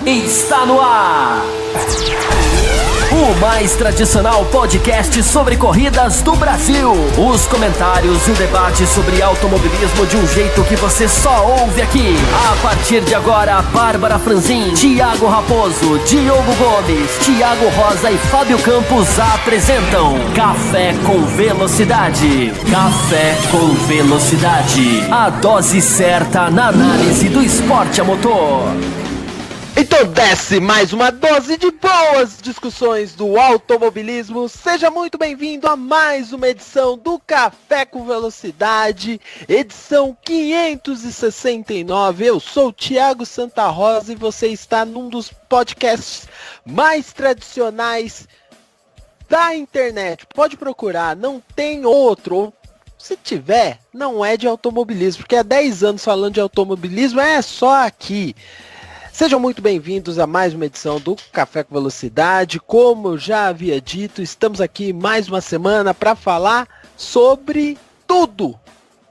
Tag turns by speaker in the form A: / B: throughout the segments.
A: Está no ar! O mais tradicional podcast sobre corridas do Brasil. Os comentários e o debate sobre automobilismo de um jeito que você só ouve aqui. A partir de agora, Bárbara Franzin, Thiago Raposo, Diogo Gomes, Thiago Rosa e Fábio Campos apresentam Café com Velocidade. Café com Velocidade. A dose certa na análise do esporte a motor.
B: Então desce mais uma dose de boas discussões do automobilismo. Seja muito bem-vindo a mais uma edição do Café com Velocidade, edição 569. Eu sou o Thiago Santa Rosa e você está num dos podcasts mais tradicionais da internet. Pode procurar, não tem outro. Se tiver, não é de automobilismo, porque há 10 anos falando de automobilismo é só aqui. Sejam muito bem-vindos a mais uma edição do Café com Velocidade. Como eu já havia dito, estamos aqui mais uma semana para falar sobre tudo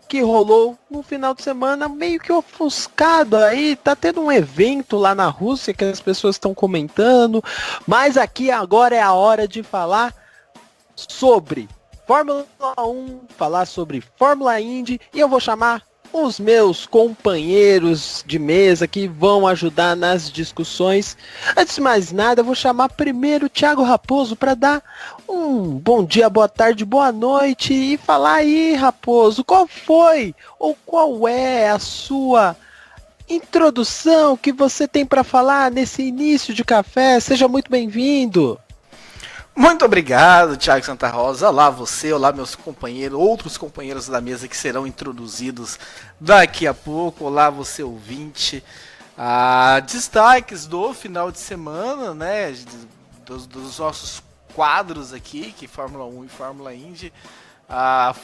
B: que rolou no final de semana, meio que ofuscado aí. Tá tendo um evento lá na Rússia que as pessoas estão comentando, mas aqui agora é a hora de falar sobre Fórmula 1, falar sobre Fórmula Indy, e eu vou chamar os meus companheiros de mesa que vão ajudar nas discussões. Antes de mais nada, eu vou chamar primeiro o Thiago Raposo para dar um bom dia, boa tarde, boa noite e falar aí, Raposo, qual foi ou qual é a sua introdução que você tem para falar nesse início de café? Seja muito bem-vindo.
C: Muito obrigado, Thiago Santa Rosa. Olá você, olá meus companheiros, outros companheiros da mesa que serão introduzidos daqui a pouco. Olá você ouvinte. Destaques do final de semana, né, dos nossos quadros aqui, que Fórmula 1 e Fórmula Indy.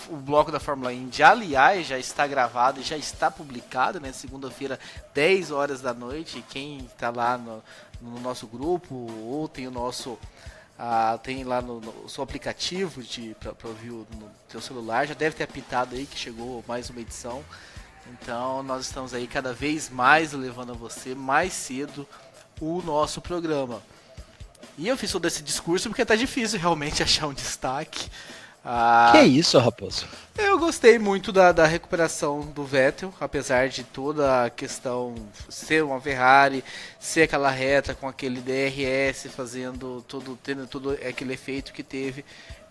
C: O bloco da Fórmula Indy, aliás, já está gravado e já está publicado, né, segunda-feira, 10 horas da noite. Quem está lá no nosso grupo ou tem o nosso... tem lá no seu aplicativo para ouvir no seu celular, já deve ter apitado aí que chegou mais uma edição. Então nós estamos aí cada vez mais levando a você mais cedo o nosso programa. E eu fiz todo esse discurso porque tá difícil realmente achar um destaque.
B: Que é isso, Raposo?
C: Eu gostei muito da recuperação do Vettel, apesar de toda a questão ser uma Ferrari, ser aquela reta com aquele DRS tendo todo aquele efeito que teve.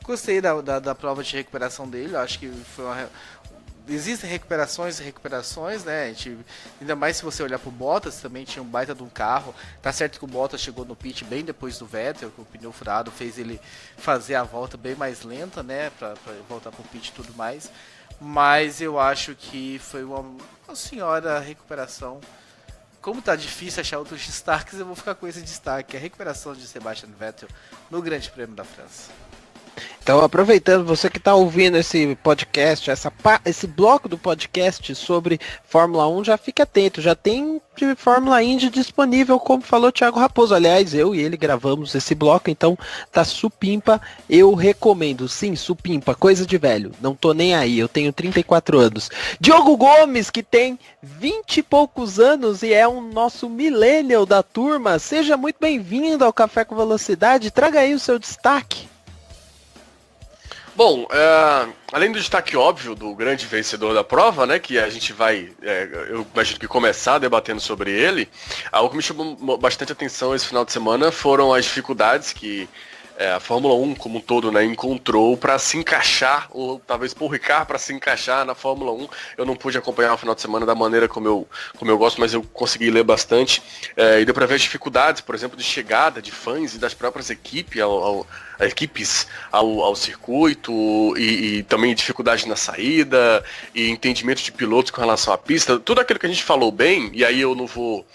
C: Gostei da prova de recuperação dele, acho que foi existem recuperações, né? Ainda mais se você olhar pro Bottas, também tinha um baita de um carro. Tá certo que o Bottas chegou no pit bem depois do Vettel, que o pneu furado fez ele fazer a volta bem mais lenta, né? Pra voltar pro pit e tudo mais. Mas eu acho que foi uma senhora recuperação. Como tá difícil achar outros destaques, eu vou ficar com esse destaque: a recuperação de Sebastian Vettel no Grande Prêmio da França.
B: Então, aproveitando, você que está ouvindo esse podcast, esse bloco do podcast sobre Fórmula 1, já fique atento, já tem de Fórmula Indy disponível, como falou o Thiago Raposo. Aliás, eu e ele gravamos esse bloco, então tá supimpa, eu recomendo. Sim, supimpa, coisa de velho, não tô nem aí, eu tenho 34 anos. Diogo Gomes, que tem 20 e poucos anos e é um nosso millennial da turma, seja muito bem-vindo ao Café com Velocidade, traga aí o seu destaque.
D: Bom, além do destaque óbvio do grande vencedor da prova, né, que a gente vai, eu imagino que começar debatendo sobre ele, algo que me chamou bastante atenção esse final de semana foram as dificuldades que a Fórmula 1 como um todo, né, encontrou para se encaixar, ou talvez Paul Ricard para se encaixar na Fórmula 1. Eu não pude acompanhar o final de semana da maneira como eu gosto, mas eu consegui ler bastante. E deu para ver as dificuldades, por exemplo, de chegada de fãs e das próprias equipes ao circuito, e também dificuldade na saída, e entendimento de pilotos com relação à pista. Tudo aquilo que a gente falou bem, e aí eu não vou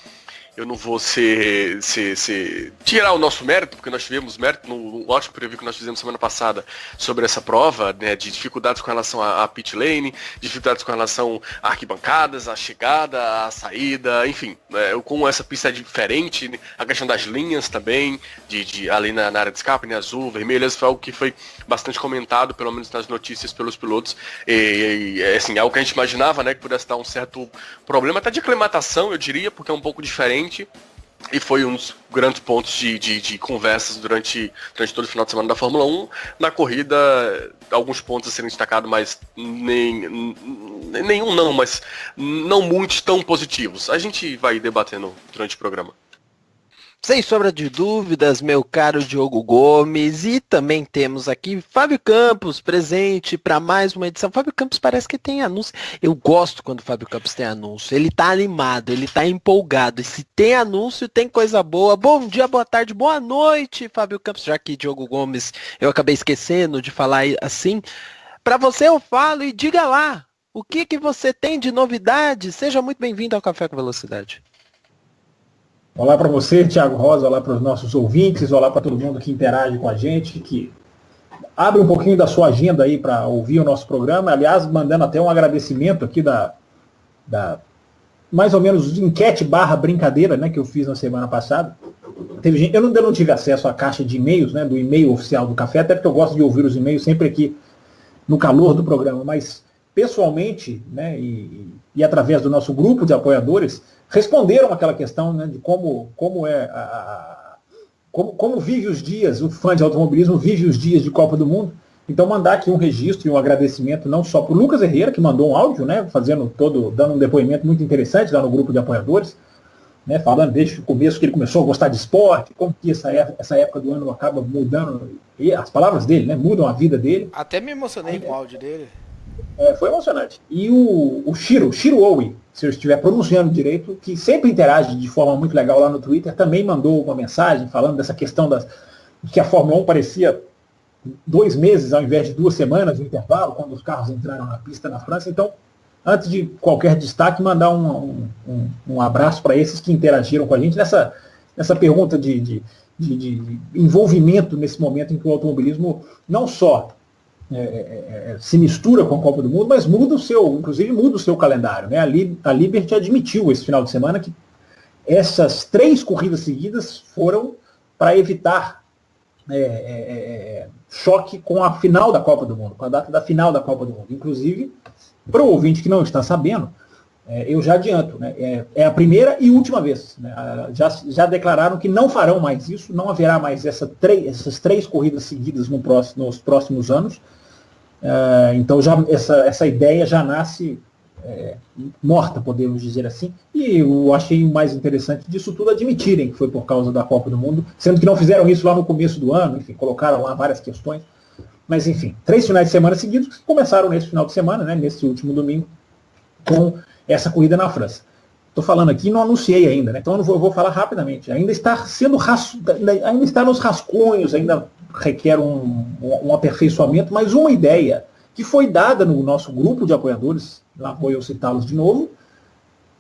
D: tirar o nosso mérito, porque nós tivemos mérito no ótimo preview que nós fizemos semana passada sobre essa prova, né, de dificuldades com relação à pit lane, dificuldades com relação a arquibancadas, a chegada, a saída, enfim, com essa pista diferente, a questão das linhas também, ali na área de escape, né, azul, vermelha, foi algo que foi bastante comentado, pelo menos nas notícias pelos pilotos, e assim, algo que a gente imaginava, né, que pudesse dar um certo problema, até de aclimatação, eu diria, porque é um pouco diferente. E foi um dos grandes pontos de conversas durante todo o final de semana da Fórmula 1. Na corrida, alguns pontos a serem destacados, mas nenhum não, mas não muitos tão positivos. A gente vai debatendo durante o programa.
B: Sem sombra de dúvidas, meu caro Diogo Gomes, e também temos aqui Fábio Campos presente para mais uma edição. Fábio Campos parece que tem anúncio. Eu gosto quando o Fábio Campos tem anúncio. Ele tá animado, ele tá empolgado. E se tem anúncio, tem coisa boa. Bom dia, boa tarde, boa noite, Fábio Campos. Já que Diogo Gomes, eu acabei esquecendo de falar assim. Para você eu falo e diga lá, o que você tem de novidade? Seja muito bem-vindo ao Café com Velocidade.
E: Olá para você, Thiago Rosa, olá para os nossos ouvintes, olá para todo mundo que interage com a gente, que abre um pouquinho da sua agenda aí para ouvir o nosso programa. Aliás, mandando até um agradecimento aqui da mais ou menos enquete / brincadeira, né, que eu fiz na semana passada. Teve gente, eu ainda não tive acesso à caixa de e-mails, né, do e-mail oficial do Café, até porque eu gosto de ouvir os e-mails sempre aqui no calor do programa, mas pessoalmente, né, e através do nosso grupo de apoiadores, responderam aquela questão, né, de como vive os dias, o fã de automobilismo vive os dias de Copa do Mundo. Então mandar aqui um registro e um agradecimento não só para o Lucas Herrera, que mandou um áudio, né, dando um depoimento muito interessante lá no grupo de apoiadores, né, falando desde o começo que ele começou a gostar de esporte, como que essa época do ano acaba mudando, e as palavras dele, né, mudam a vida dele.
C: Até me emocionei com o áudio dele.
E: Foi emocionante. E o Shiro Owi, se eu estiver pronunciando direito, que sempre interage de forma muito legal lá no Twitter, também mandou uma mensagem falando dessa questão que a Fórmula 1 parecia 2 meses ao invés de 2 semanas de intervalo, quando os carros entraram na pista na França. Então, antes de qualquer destaque, mandar um abraço para esses que interagiram com a gente nessa pergunta de envolvimento nesse momento em que o automobilismo não só se mistura com a Copa do Mundo, mas inclusive muda o seu calendário, né? A Liberty admitiu esse final de semana que essas 3 corridas seguidas foram para evitar choque com a final da Copa do Mundo, com a data da final da Copa do Mundo. Inclusive, para o ouvinte que não está sabendo, eu já adianto, né? É a primeira e última vez, né? Já declararam que não farão mais isso, não haverá mais essas 3 corridas seguidas nos próximos anos. Então essa ideia já nasce morta, podemos dizer assim. E eu achei o mais interessante disso tudo admitirem que foi por causa da Copa do Mundo, sendo que não fizeram isso lá no começo do ano, enfim, colocaram lá várias questões. Mas enfim, 3 finais de semana seguidos que começaram nesse final de semana, né, nesse último domingo, com essa corrida na França. Estou falando aqui, não anunciei ainda, né? Então eu vou falar rapidamente. Ainda está nos rascunhos, ainda requer um aperfeiçoamento, mas uma ideia que foi dada no nosso grupo de apoiadores, lá vou eu citá-los de novo,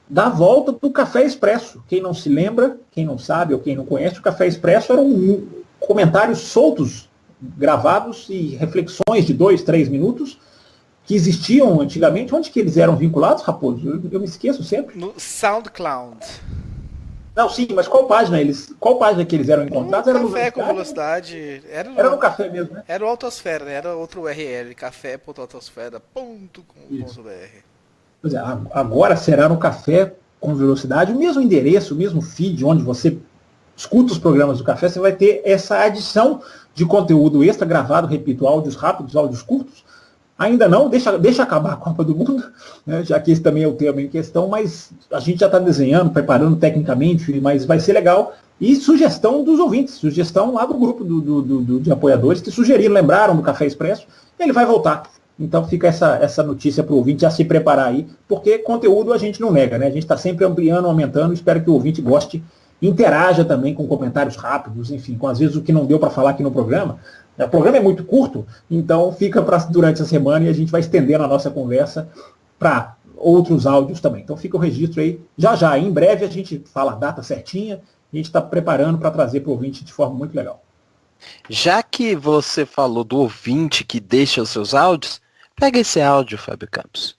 E: da volta do Café Expresso. Quem não se lembra, quem não sabe ou quem não conhece, o Café Expresso eram comentários soltos, gravados e reflexões de 2, 3 minutos, que existiam antigamente. Onde que eles eram vinculados, Raposo? Eu me esqueço sempre.
C: No SoundCloud.
E: Não, sim, mas qual página que eles eram encontrados?
C: Era no Café com Velocidade.
E: Era no Café mesmo, né?
C: Era o Autosfera, né? Era outro URL, café.autosfera.com.br.
E: Pois é, agora será no Café com Velocidade, o mesmo endereço, o mesmo feed, onde você escuta os programas do Café, você vai ter essa adição de conteúdo extra gravado, repito, áudios rápidos, áudios curtos. Ainda não, deixa acabar a Copa do Mundo, né, já que esse também é o tema em questão, mas a gente já está desenhando, preparando tecnicamente, mas vai ser legal. E sugestão dos ouvintes, sugestão lá do grupo de apoiadores que sugeriram, lembraram do Café Expresso, ele vai voltar. Então fica essa notícia para o ouvinte já se preparar aí, porque conteúdo a gente não nega, né? A gente está sempre ampliando, aumentando, espero que o ouvinte goste, interaja também com comentários rápidos, enfim, com às vezes o que não deu para falar aqui no programa. O programa é muito curto, então fica durante a semana e a gente vai estendendo a nossa conversa para outros áudios também. Então fica o registro aí. Já, em breve a gente fala a data certinha, a gente está preparando para trazer para o ouvinte de forma muito legal.
B: Já que você falou do ouvinte que deixa os seus áudios, pega esse áudio, Fábio Campos.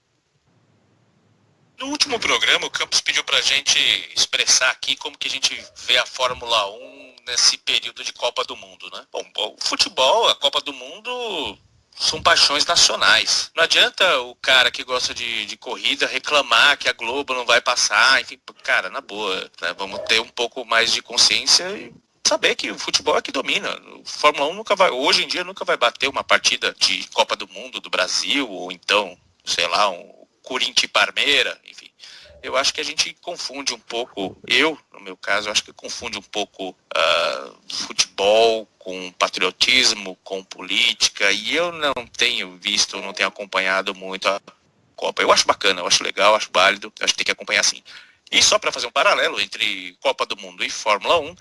F: No último programa, o Campos pediu para a gente expressar aqui como que a gente vê a Fórmula 1 nesse período de Copa do Mundo, né? Bom, o futebol, a Copa do Mundo são paixões nacionais. Não adianta o cara que gosta de corrida reclamar que a Globo não vai passar, enfim, cara, na boa, né? Vamos ter um pouco mais de consciência e saber que o futebol é que domina. O Fórmula 1 hoje em dia nunca vai bater uma partida de Copa do Mundo do Brasil, ou então, sei lá, um Corinthians e Parmeira, enfim. Eu acho que a gente confunde um pouco, no meu caso, acho que confunde um pouco futebol com patriotismo, com política, e eu não tenho visto, não tenho acompanhado muito a Copa. Eu acho bacana, eu acho legal, acho válido, eu acho que tem que acompanhar sim. E só para fazer um paralelo entre Copa do Mundo e Fórmula 1,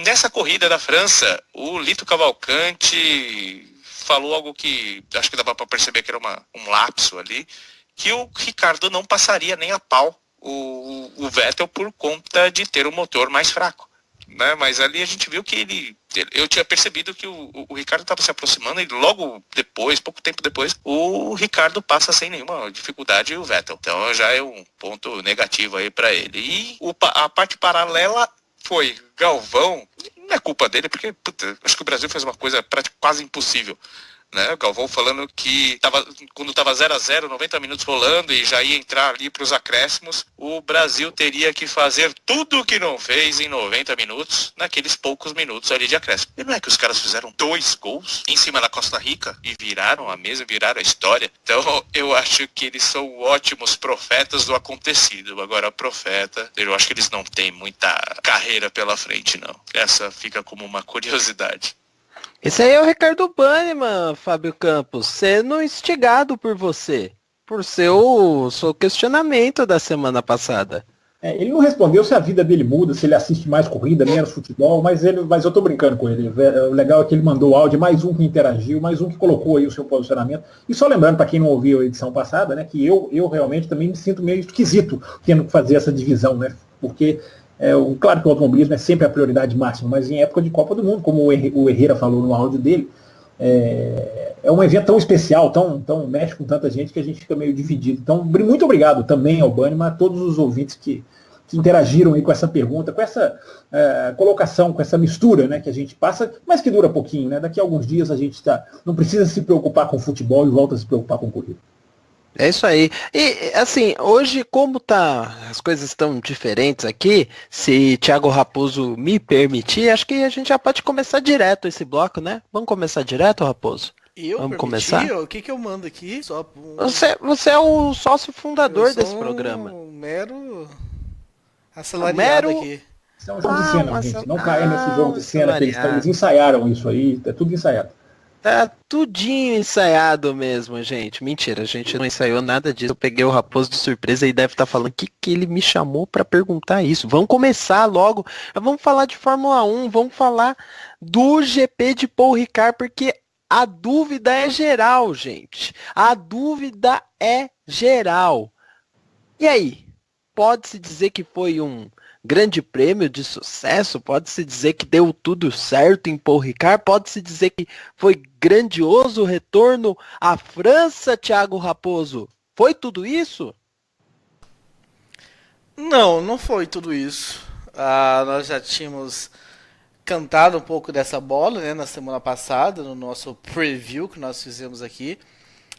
F: nessa corrida da França, o Lito Cavalcante falou algo que acho que dava para perceber que era um lapso ali, que o Ricardo não passaria nem a pau o Vettel por conta de ter um motor mais fraco, né? Mas ali a gente viu que eu tinha percebido que o Ricardo estava se aproximando e logo depois, pouco tempo depois, o Ricardo passa sem nenhuma dificuldade o Vettel. Então já é um ponto negativo aí para ele. E a parte paralela foi Galvão, não é culpa dele, porque acho que o Brasil fez uma coisa quase impossível. Né? O Galvão falando que quando estava 0-0, 90 minutos rolando e já ia entrar ali para os acréscimos, o Brasil teria que fazer tudo o que não fez em 90 minutos, naqueles poucos minutos ali de acréscimo. E não é que os caras fizeram 2 gols em cima da Costa Rica e viraram a mesa, viraram a história. Então eu acho que eles são ótimos profetas do acontecido. Agora, profeta, eu acho que eles não têm muita carreira pela frente, não. Essa fica como uma curiosidade.
B: Esse aí é o Ricardo Banniman, Fábio Campos, sendo instigado por você, por seu questionamento da semana passada.
E: Ele não respondeu se a vida dele muda, se ele assiste mais corrida, menos futebol, mas eu tô brincando com ele. O legal é que ele mandou o áudio, mais um que interagiu, mais um que colocou aí o seu posicionamento. E só lembrando, para quem não ouviu a edição passada, né, que eu realmente também me sinto meio esquisito tendo que fazer essa divisão, né? Porque claro que o automobilismo é sempre a prioridade máxima, mas em época de Copa do Mundo, como o Herrera falou no áudio dele, é um evento tão especial, tão mexe com tanta gente que a gente fica meio dividido. Então, muito obrigado também ao Banniman, a todos os ouvintes que interagiram aí com essa pergunta, com essa colocação, com essa mistura, né, que a gente passa, mas que dura pouquinho, né? Daqui a alguns dias a gente não precisa se preocupar com futebol e volta a se preocupar com corrida.
B: É isso aí. E assim, hoje como as coisas estão diferentes aqui, se Thiago Raposo me permitir, acho que a gente já pode começar direto esse bloco, né? Vamos começar direto, Raposo?
C: Vamos começar? O que eu mando aqui?
B: Você é o sócio fundador desse programa.
C: Um mero assalariado aqui.
E: Isso é um jogo de cena, gente. Não caia nesse jogo de cena que eles ensaiaram isso aí, é tudo ensaiado.
B: Tá tudinho ensaiado mesmo, gente. Mentira, a gente não ensaiou nada disso. Eu peguei o Raposo de surpresa e deve estar falando que ele me chamou para perguntar isso. Vamos começar logo. Vamos falar de Fórmula 1, vamos falar do GP de Paul Ricard, porque a dúvida é geral, gente. A dúvida é geral. E aí? Pode-se dizer que foi um grande prêmio de sucesso? Pode-se dizer que deu tudo certo em Paul Ricard? Pode-se dizer que foi grandioso o retorno à França, Thiago Raposo? Foi tudo isso?
C: Não foi tudo isso. Nós já tínhamos cantado um pouco dessa bola, né, na semana passada, no nosso preview que nós fizemos aqui.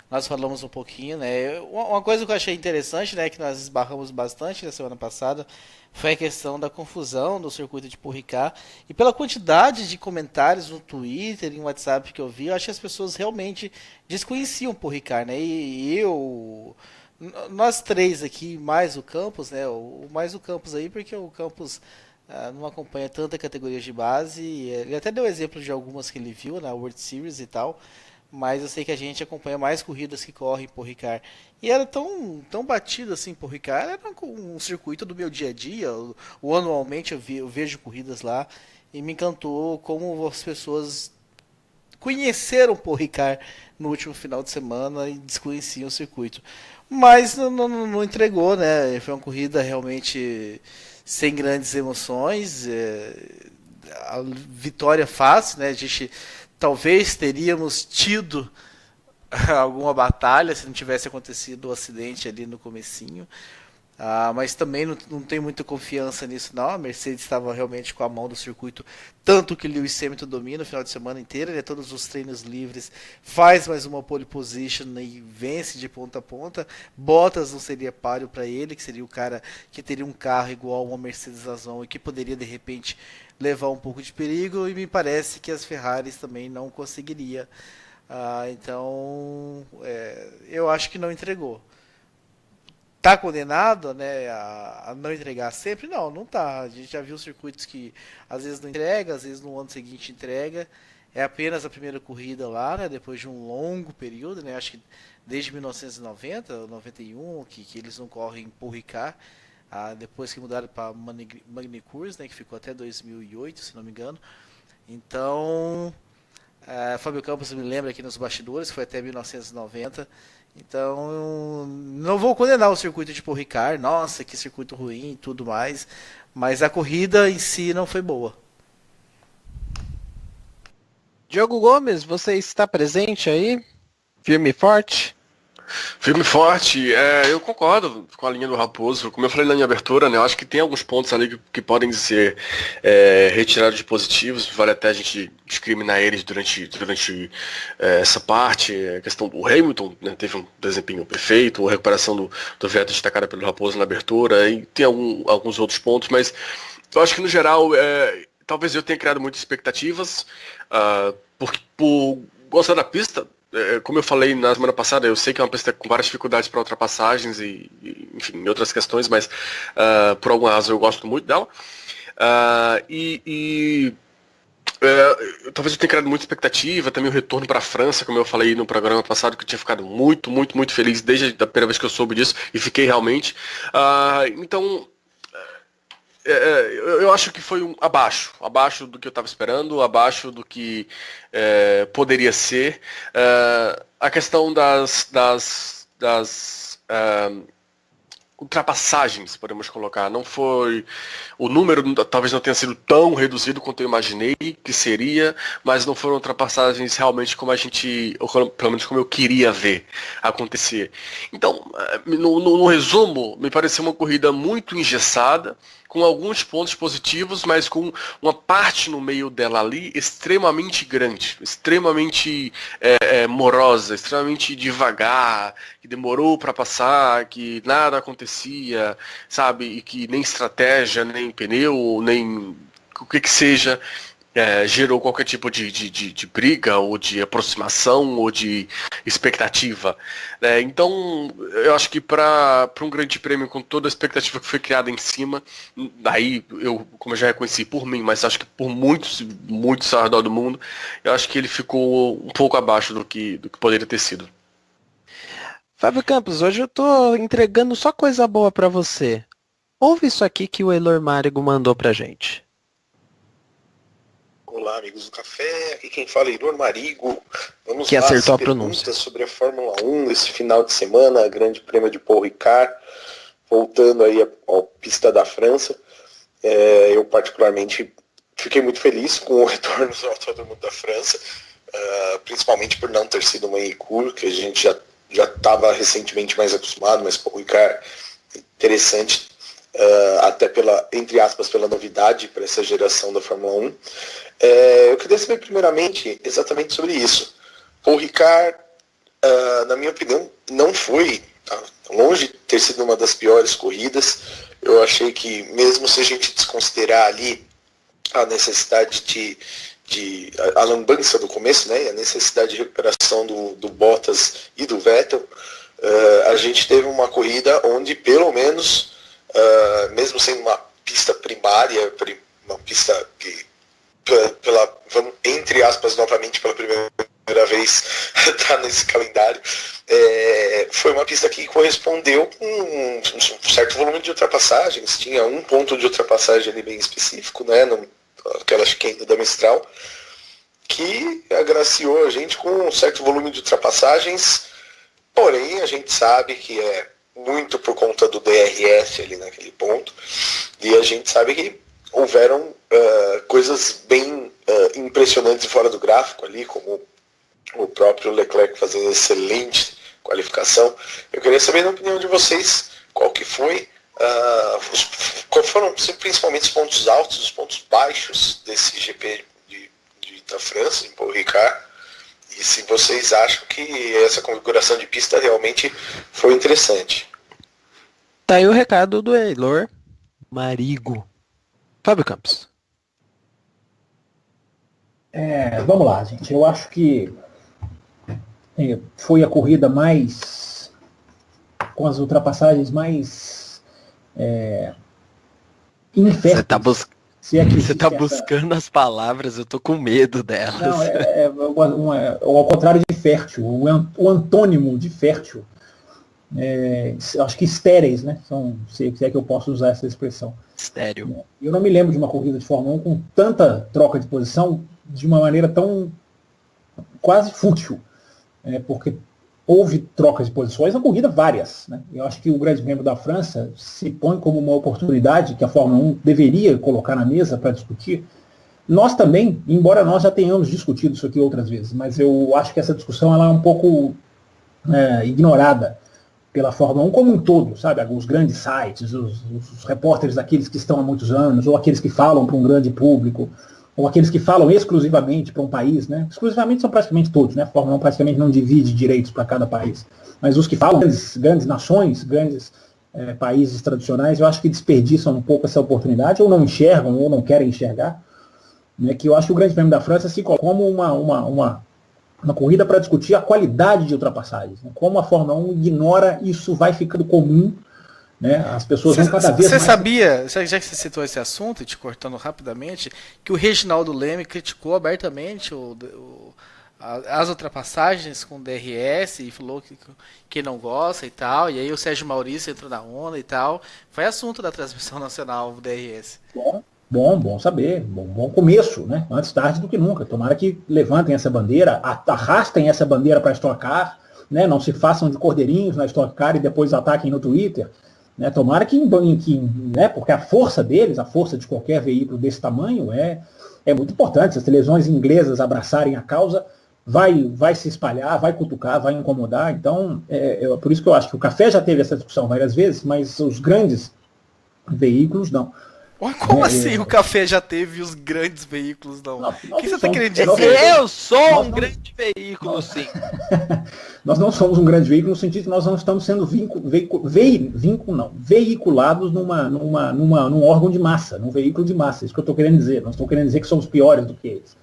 C: Nós falamos um pouquinho, né? Uma coisa que eu achei interessante, né, que nós esbarramos bastante na semana passada, foi a questão da confusão do circuito de Paul Ricard. E pela quantidade de comentários no Twitter e no WhatsApp que eu vi, eu acho que as pessoas realmente desconheciam Paul Ricard, né? Nós três aqui, mais o Campos, né? Mais o Campos aí, porque o Campos não acompanha tanta categoria de base. Ele até deu exemplo de algumas que ele viu na World Series e tal. Mas eu sei que a gente acompanha mais corridas que correm por Ricard. E era tão batido assim por Ricard, era um circuito do meu dia a dia. Anualmente eu vejo corridas lá e me encantou como as pessoas conheceram por Ricard no último final de semana e desconheciam o circuito. Mas não entregou, né? Foi uma corrida realmente sem grandes emoções. A vitória fácil, né? A gente talvez teríamos tido alguma batalha se não tivesse acontecido o acidente ali no comecinho, Mas também não tenho muita confiança nisso não. A Mercedes estava realmente com a mão do circuito, tanto que Lewis Hamilton domina o final de semana inteiro, ele é todos os treinos livres, faz mais uma pole position e vence de ponta a ponta. Bottas não seria páreo para ele, que seria o cara que teria um carro igual uma Mercedes Azon e que poderia de repente levar um pouco de perigo, e me parece que as Ferraris também não conseguiria. Então eu acho que não entregou. Tá condenado, né, a não entregar sempre? Não tá. A gente já viu circuitos que às vezes não entrega, às vezes no ano seguinte entrega. É apenas a primeira corrida lá, né, depois de um longo período, né, acho que desde 1990, 91, que eles não correm Paul Ricard, depois que mudaram para Magny-Cours, né, que ficou até 2008, se não me engano. Então, Fábio Campos me lembra aqui nos bastidores, foi até 1990. Então, não vou condenar o circuito de Paul Ricard, nossa, que circuito ruim e tudo mais, mas a corrida em si não foi boa.
B: Diogo Gomes, você está presente aí? Firme e forte?
D: Firme e forte, eu concordo com a linha do Raposo. Como eu falei na minha abertura, né, eu acho que tem alguns pontos ali que podem ser retirados de positivos, vale até a gente discriminar eles durante essa parte. A questão do Hamilton, né, teve um desempenho perfeito, a recuperação do Vettel destacada pelo Raposo na abertura, e tem alguns outros pontos, mas eu acho que no geral, talvez eu tenha criado muitas expectativas, por gostar da pista. Como eu falei na semana passada, eu sei que é uma pista com várias dificuldades para ultrapassagens enfim, outras questões, mas por alguma razão eu gosto muito dela. Talvez eu tenha criado muita expectativa, também o retorno para a França, como eu falei no programa passado, que eu tinha ficado muito, muito, muito feliz desde a primeira vez que eu soube disso, e fiquei realmente. Então, eu acho que foi abaixo do que eu estava esperando, abaixo do que poderia ser. A questão das ultrapassagens, podemos colocar, não foi, o número talvez não tenha sido tão reduzido quanto eu imaginei que seria, mas não foram ultrapassagens realmente como ou pelo menos como eu queria ver acontecer. Então, no resumo, me pareceu uma corrida muito engessada, com alguns pontos positivos, mas com uma parte no meio dela ali extremamente grande, extremamente morosa, extremamente devagar, que demorou para passar, que nada acontecia, sabe, e que nem estratégia, nem pneu, nem o que seja, gerou qualquer tipo de briga, ou de aproximação, ou de expectativa. Então, eu acho que para um grande prêmio, com toda a expectativa que foi criada em cima, daí eu, como eu já reconheci por mim, mas acho que por muitos ao redor do mundo, eu acho que ele ficou um pouco abaixo do que poderia ter sido.
B: Fábio Campos, hoje eu tô entregando só coisa boa para você. Ouve isso aqui que o Elor Márigo mandou pra gente.
G: Olá, amigos do café, aqui quem fala é Elor Marigo. Vamos
B: que
G: lá,
B: acertou a
G: perguntas
B: pronúncia
G: sobre a Fórmula 1 esse final de semana, Grande Prêmio de Paul Ricard, voltando aí à pista da França. Eu particularmente fiquei muito feliz com o retorno do Autódromo da França, principalmente por não ter sido uma Magny-Cours, que a gente já estava recentemente mais acostumado, mas Paul Ricard interessante, até entre aspas, pela novidade para essa geração da Fórmula 1. Eu queria saber primeiramente exatamente sobre isso. Paul Ricard, na minha opinião, não foi longe de ter sido uma das piores corridas. Eu achei que, mesmo se a gente desconsiderar ali a necessidade a lambança do começo, né, a necessidade de recuperação do Bottas e do Vettel, a gente teve uma corrida onde, pelo menos, mesmo sendo uma pista primária, uma pista que, entre aspas, novamente pela primeira vez está nesse calendário, foi uma pista que correspondeu com um certo volume de ultrapassagens. Tinha um ponto de ultrapassagem ali bem específico, né, aquela chicane da Mistral, que agraciou a gente com um certo volume de ultrapassagens, porém a gente sabe que é muito por conta do DRS ali naquele ponto, e a gente sabe que houveram coisas bem impressionantes fora do gráfico ali, como o próprio Leclerc fazendo excelente qualificação. Eu queria saber, na opinião de vocês, qual que foi Quais foram principalmente os pontos altos, os pontos baixos desse GP da França, em Paul Ricard, e se vocês acham que essa configuração de pista realmente foi interessante.
B: Tá aí o recado do Eilor Marigo. Fábio Campos.
E: Vamos lá, gente. Eu acho que foi a corrida mais, com as ultrapassagens mais inférteis.
B: Você tá buscando as palavras, eu tô com medo delas.
E: Não, ao contrário de fértil, o antônimo de fértil. Acho que estéreis, né? Se é que eu posso usar essa expressão.
B: Estéreo.
E: Eu não me lembro de uma corrida de Fórmula 1 com tanta troca de posição de uma maneira tão quase fútil. Porque houve trocas de posições na corrida várias. Né? Eu acho que o Grande Prêmio da França se põe como uma oportunidade que a Fórmula 1 deveria colocar na mesa para discutir. Nós também, embora nós já tenhamos discutido isso aqui outras vezes, mas eu acho que essa discussão ela é um pouco ignorada pela Fórmula 1 como um todo, sabe? Os grandes sites, os repórteres, aqueles que estão há muitos anos, ou aqueles que falam para um grande público, ou aqueles que falam exclusivamente para um país, né? Exclusivamente são praticamente todos, né? A Fórmula 1 praticamente não divide direitos para cada país. Mas os que falam, grandes nações, grandes países tradicionais, eu acho que desperdiçam um pouco essa oportunidade, ou não enxergam, ou não querem enxergar, né? Que eu acho que o Grande Prêmio da França se coloca como uma corrida para discutir a qualidade de ultrapassagens. Né? Como a Fórmula 1 ignora, isso vai ficando comum. Né? As pessoas vão cada vez mais...
C: Você sabia, já que você citou esse assunto, e te cortando rapidamente, que o Reginaldo Leme criticou abertamente as ultrapassagens com DRS e falou que não gosta e tal, e aí o Sérgio Maurício entrou na onda e tal. Foi assunto da transmissão nacional do DRS.
E: Bom saber, bom começo, né? Antes tarde do que nunca. Tomara que levantem essa bandeira, arrastem essa bandeira para a Stock Car, né? Não se façam de cordeirinhos na Stock Car e depois ataquem no Twitter. Né? Tomara que né? Porque a força deles, a força de qualquer veículo desse tamanho é muito importante. Se as televisões inglesas abraçarem a causa, vai se espalhar, vai cutucar, vai incomodar. Então, por isso que eu acho que o Café já teve essa discussão várias vezes, mas os grandes veículos não.
C: Como assim o Café já teve os grandes veículos, não? O que você está querendo dizer?
B: Eu sou um grande veículo, sim.
E: Nós não somos um grande veículo no sentido que nós não estamos sendo veiculados num órgão de massa, num veículo de massa. Isso que eu estou querendo dizer. Não estou querendo dizer que somos piores do que eles.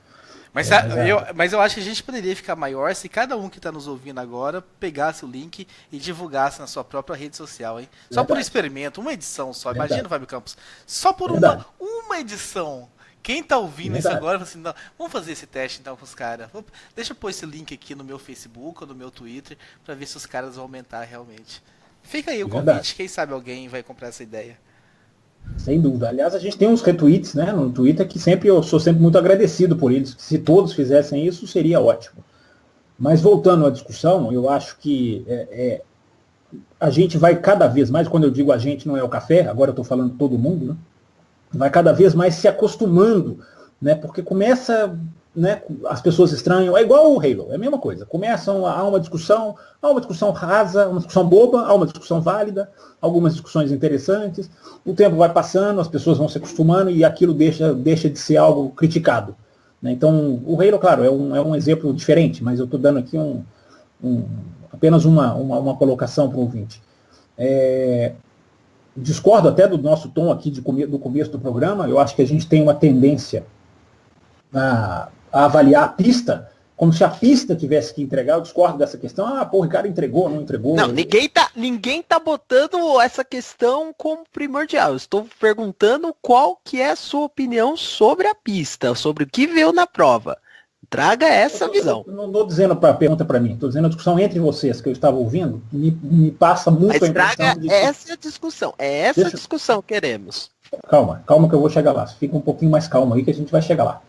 C: Mas eu acho que a gente poderia ficar maior se cada um que está nos ouvindo agora pegasse o link e divulgasse na sua própria rede social, hein? Só por experimento, uma edição só.
E: Verdade.
C: Imagina, Fábio Campos. Só por uma edição. Quem tá ouvindo isso agora, fala assim, não, vamos fazer esse teste então com os caras. Deixa eu pôr esse link aqui no meu Facebook ou no meu Twitter para ver se os caras vão aumentar realmente. Fica aí o convite, quem sabe alguém vai comprar essa ideia.
E: Sem dúvida. Aliás, a gente tem uns retweets, né, no Twitter que eu sou sempre muito agradecido por eles. Se todos fizessem isso, seria ótimo. Mas voltando à discussão, eu acho que a gente vai cada vez mais, quando eu digo a gente, não é o Café, agora eu estou falando todo mundo, né, vai cada vez mais se acostumando, né, porque começa... Né, as pessoas estranham, é igual o Halo, é a mesma coisa. Começam a uma discussão rasa, uma discussão boba, há uma discussão válida, algumas discussões interessantes, o tempo vai passando, as pessoas vão se acostumando e aquilo deixa de ser algo criticado. Né? Então, o Halo, claro, é um exemplo diferente, mas eu estou dando aqui apenas uma colocação para o ouvinte. Discordo até do nosso tom aqui do começo do programa, eu acho que a gente tem uma tendência a avaliar a pista como se a pista tivesse que entregar. Eu discordo dessa questão. O Ricardo entregou, não entregou.
B: Não, ninguém tá botando essa questão como primordial. Eu estou perguntando qual que é a sua opinião sobre a pista, sobre o que veio na prova. Traga essa visão.
E: Eu não estou dizendo a pergunta para mim, estou dizendo a discussão entre vocês que eu estava ouvindo, me passa muito
B: Mas
E: a impressão
B: traga essa discussão. É essa discussão que queremos.
E: Calma que eu vou chegar lá. Fica um pouquinho mais calmo aí que a gente vai chegar lá.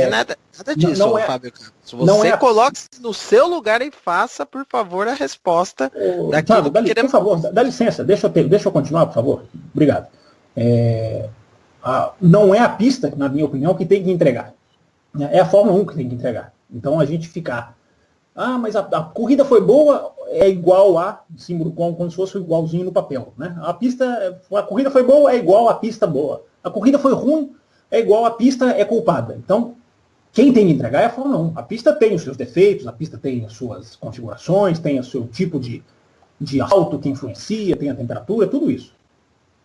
B: Nada disso, Fábio Campos. Você coloque-se no seu lugar e faça, por favor, a resposta daquilo que queremos.
E: Por favor, dá licença, deixa eu continuar, por favor. Obrigado. Não é a pista, na minha opinião, que tem que entregar. É a Fórmula 1 que tem que entregar. Então a gente ficar mas a corrida foi boa, é igual a símbolo como se fosse igualzinho no papel, né? A corrida foi boa, é igual a pista boa. A corrida foi ruim, é igual a pista é culpada. Então, quem tem que entregar é a Fórmula 1. A pista tem os seus defeitos, a pista tem as suas configurações, tem o seu tipo de alto que influencia, tem a temperatura, tudo isso.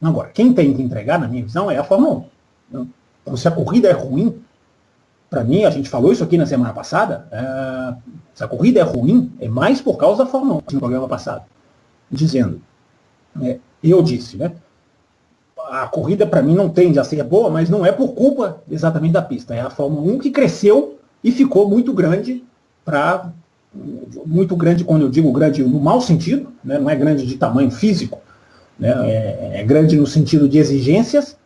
E: Agora, quem tem que entregar, na minha visão, é a Fórmula 1. Então, se a corrida é ruim, para mim, a gente falou isso aqui na semana passada, se a corrida é ruim, é mais por causa da Fórmula 1, no programa passado. Dizendo, eu disse, né? A corrida para mim não tende a ser boa, mas não é por culpa exatamente da pista. É a Fórmula 1 que cresceu e ficou muito grande, quando eu digo grande no mau sentido, né? Não é grande de tamanho físico, né? É grande no sentido de exigências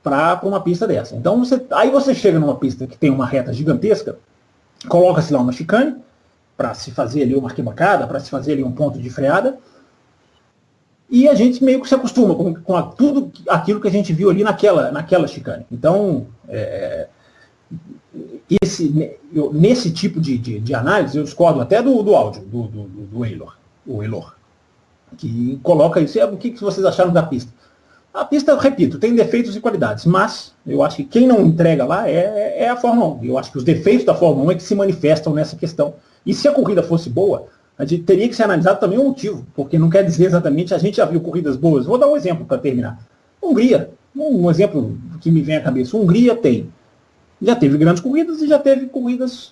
E: para uma pista dessa. Então aí você chega numa pista que tem uma reta gigantesca, coloca-se lá uma chicane para se fazer ali uma arquibancada, para se fazer ali um ponto de freada, e a gente meio que se acostuma com tudo aquilo que a gente viu ali naquela chicane. Então, nesse tipo de análise, eu discordo até do áudio do Eilor, que coloca isso. O que vocês acharam da pista? A pista, repito, tem defeitos e qualidades, mas eu acho que quem não entrega lá é a Fórmula 1. Eu acho que os defeitos da Fórmula 1 é que se manifestam nessa questão. E se a corrida fosse boa, a gente teria que ser analisado também o motivo, porque não quer dizer exatamente, a gente já viu corridas boas. Vou dar um exemplo para terminar. Hungria, um exemplo que me vem à cabeça. Hungria já teve grandes corridas e já teve corridas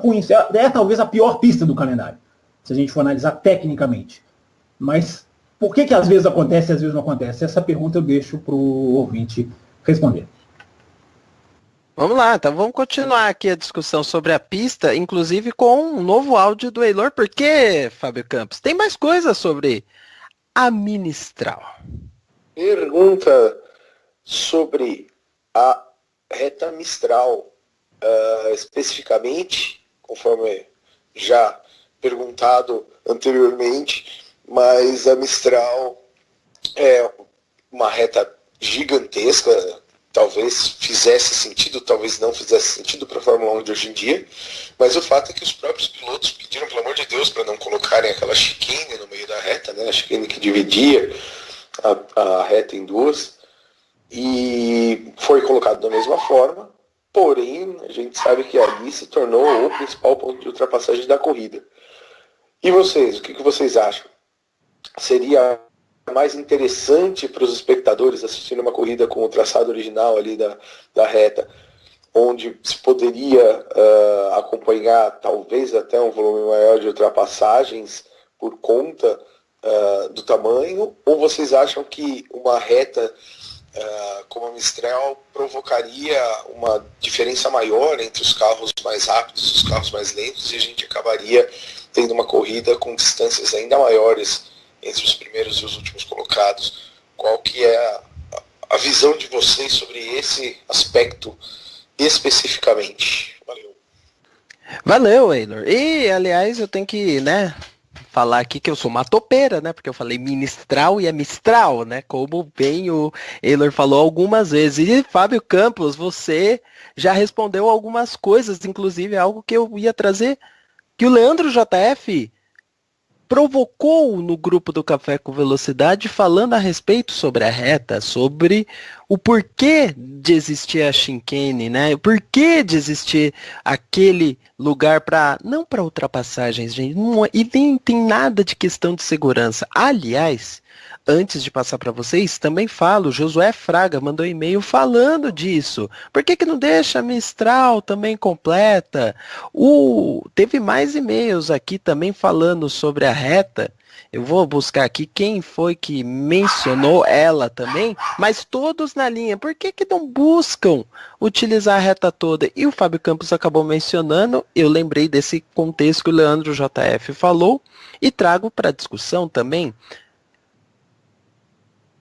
E: ruins. É talvez a pior pista do calendário, se a gente for analisar tecnicamente. Mas por que às vezes acontece e às vezes não acontece? Essa pergunta eu deixo para o ouvinte responder.
B: Vamos lá, então vamos continuar aqui a discussão sobre a pista, inclusive com um novo áudio do Eilor, porque, Fábio Campos, tem mais coisas sobre a Mistral.
G: Pergunta sobre a reta Mistral, especificamente, conforme já perguntado anteriormente, mas a Mistral é uma reta gigantesca, talvez fizesse sentido, talvez não fizesse sentido para a Fórmula 1 de hoje em dia, mas o fato é que os próprios pilotos pediram, pelo amor de Deus, para não colocarem aquela chicane no meio da reta, né, a chicane que dividia a reta em duas, e foi colocado da mesma forma, porém a gente sabe que ali se tornou o principal ponto de ultrapassagem da corrida. E vocês, o que vocês acham? Seria mais interessante para os espectadores assistirem uma corrida com o traçado original ali da reta, onde se poderia acompanhar talvez até um volume maior de ultrapassagens por conta do tamanho, ou vocês acham que uma reta como a Mistral provocaria uma diferença maior entre os carros mais rápidos e os carros mais lentos, e a gente acabaria tendo uma corrida com distâncias ainda maiores entre os primeiros e os últimos colocados? Qual que é a visão de vocês sobre esse aspecto especificamente?
B: Valeu, Eilor. E, aliás, eu tenho que, falar aqui que eu sou uma topeira, porque eu falei Mistral e é Mistral, como bem o Eilor falou algumas vezes. E, Fábio Campos, você já respondeu algumas coisas, inclusive algo que eu ia trazer, que o Leandro JF provocou no grupo do Café com Velocidade, falando a respeito sobre a reta, sobre o porquê de existir a chicane, o porquê de existir aquele lugar não para ultrapassagens, gente, e nem tem nada de questão de segurança. Aliás, antes de passar para vocês, também falo, Josué Fraga mandou e-mail falando disso. Por que não deixa a Mistral também completa? Teve mais e-mails aqui também falando sobre a reta. Eu vou buscar aqui quem foi que mencionou ela também, mas todos na linha. Por que não buscam utilizar a reta toda? E o Fábio Campos acabou mencionando, eu lembrei desse contexto que o Leandro JF falou, e trago para discussão também.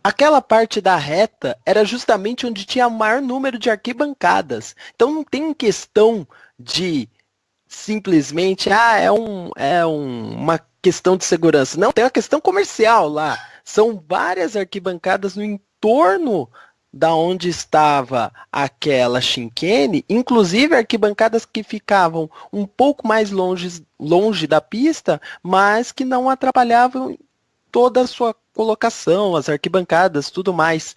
B: Aquela parte da reta era justamente onde tinha o maior número de arquibancadas. Então não tem questão de simplesmente, uma questão de segurança. Não, tem uma questão comercial lá. São várias arquibancadas no entorno da onde estava aquela chicane, inclusive arquibancadas que ficavam um pouco mais longe da pista, mas que não atrapalhavam toda a sua colocação, as arquibancadas, tudo mais.